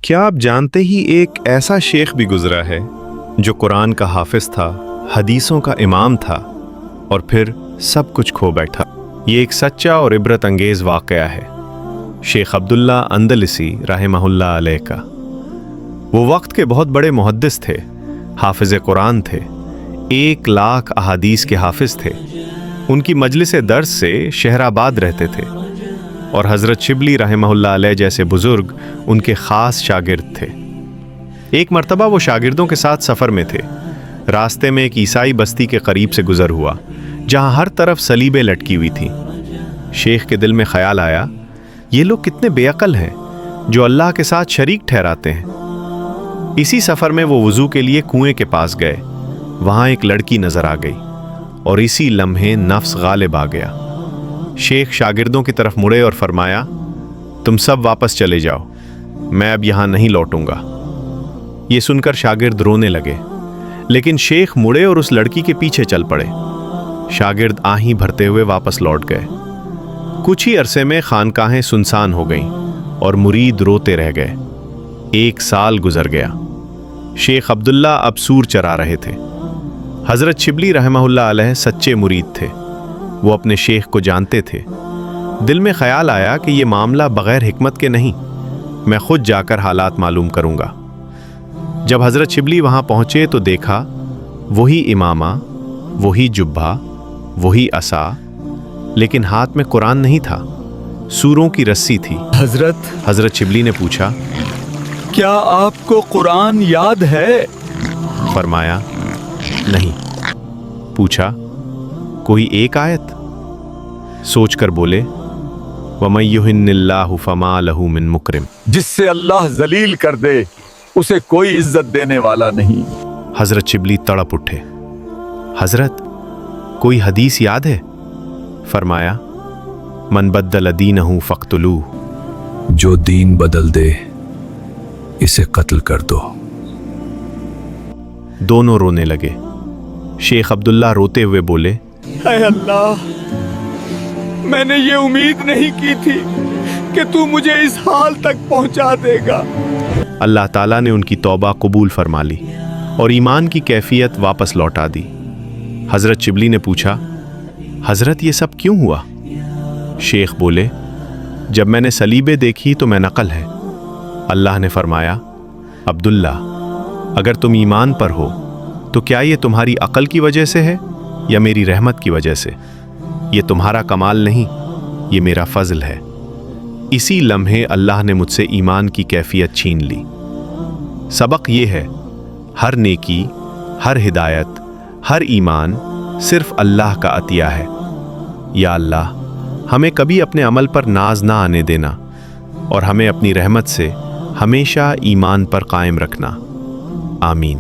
کیا آپ جانتے ہی ایک ایسا شیخ بھی گزرا ہے جو قرآن کا حافظ تھا، حدیثوں کا امام تھا اور پھر سب کچھ کھو بیٹھا۔ یہ ایک سچا اور عبرت انگیز واقعہ ہے، شیخ عبداللہ اندلسی رحمہ اللہ علیہ کا۔ وہ وقت کے بہت بڑے محدث تھے، حافظ قرآن تھے، 1,00,000 احادیث کے حافظ تھے۔ ان کی مجلس درس سے شہر آباد رہتے تھے اور حضرت شبلی رحمہ اللہ علیہ جیسے بزرگ ان کے خاص شاگرد تھے۔ ایک مرتبہ وہ شاگردوں کے ساتھ سفر میں تھے۔ راستے میں ایک عیسائی بستی کے قریب سے گزر ہوا جہاں ہر طرف صلیبیں لٹکی ہوئی تھیں۔ شیخ کے دل میں خیال آیا، یہ لوگ کتنے بے عقل ہیں جو اللہ کے ساتھ شریک ٹھہراتے ہیں۔ اسی سفر میں وہ وضو کے لیے کنویں کے پاس گئے۔ وہاں ایک لڑکی نظر آ گئی اور اسی لمحے نفس غالب آ گیا۔ شیخ شاگردوں کی طرف مڑے اور فرمایا، تم سب واپس چلے جاؤ، میں اب یہاں نہیں لوٹوں گا۔ یہ سن کر شاگرد رونے لگے، لیکن شیخ مڑے اور اس لڑکی کے پیچھے چل پڑے۔ شاگرد آہیں بھرتے ہوئے واپس لوٹ گئے۔ کچھ ہی عرصے میں خانقاہیں سنسان ہو گئیں اور مرید روتے رہ گئے۔ 1 سال گزر گیا۔ شیخ عبداللہ اب سور چرا رہے تھے۔ حضرت شبلی رحمہ اللہ علیہ سچے مرید تھے۔ وہ اپنے شیخ کو جانتے تھے۔ دل میں خیال آیا کہ یہ معاملہ بغیر حکمت کے نہیں، میں خود جا کر حالات معلوم کروں گا۔ جب حضرت شبلی وہاں پہنچے تو دیکھا وہی امامہ، وہی جبہ، وہی عصا، لیکن ہاتھ میں قرآن نہیں تھا، سوروں کی رسی تھی۔ حضرت شبلی نے پوچھا، کیا آپ کو قرآن یاد ہے؟ فرمایا، نہیں۔ پوچھا، کوئی ایک آیت؟ سوچ کر بولے، وَمَن يُهِنِ اللَّهُ فَمَا لَهُ مِن مُكْرِمٍ، جس سے اللہ ذلیل کر دے اسے کوئی عزت دینے والا نہیں۔ حضرت شبلی تڑپ اٹھے، حضرت کوئی حدیث یاد ہے؟ فرمایا، من بدل دینہ فاقتلوہ، جو دین بدل دے اسے قتل کر دو۔ دونوں رونے لگے۔ شیخ عبداللہ روتے ہوئے بولے، اے اللہ، میں نے یہ امید نہیں کی تھی کہ تو مجھے اس حال تک پہنچا دے گا۔ اللہ تعالیٰ نے ان کی توبہ قبول فرما لی اور ایمان کی کیفیت واپس لوٹا دی۔ حضرت شبلی نے پوچھا، حضرت یہ سب کیوں ہوا؟ شیخ بولے، جب میں نے صلیبیں دیکھی تو میں نقل ہے۔ اللہ نے فرمایا، عبداللہ، اگر تم ایمان پر ہو تو کیا یہ تمہاری عقل کی وجہ سے ہے یا میری رحمت کی وجہ سے؟ یہ تمہارا کمال نہیں، یہ میرا فضل ہے۔ اسی لمحے اللہ نے مجھ سے ایمان کی کیفیت چھین لی۔ سبق یہ ہے، ہر نیکی، ہر ہدایت، ہر ایمان صرف اللہ کا عطیہ ہے۔ یا اللہ، ہمیں کبھی اپنے عمل پر ناز نہ آنے دینا اور ہمیں اپنی رحمت سے ہمیشہ ایمان پر قائم رکھنا۔ آمین۔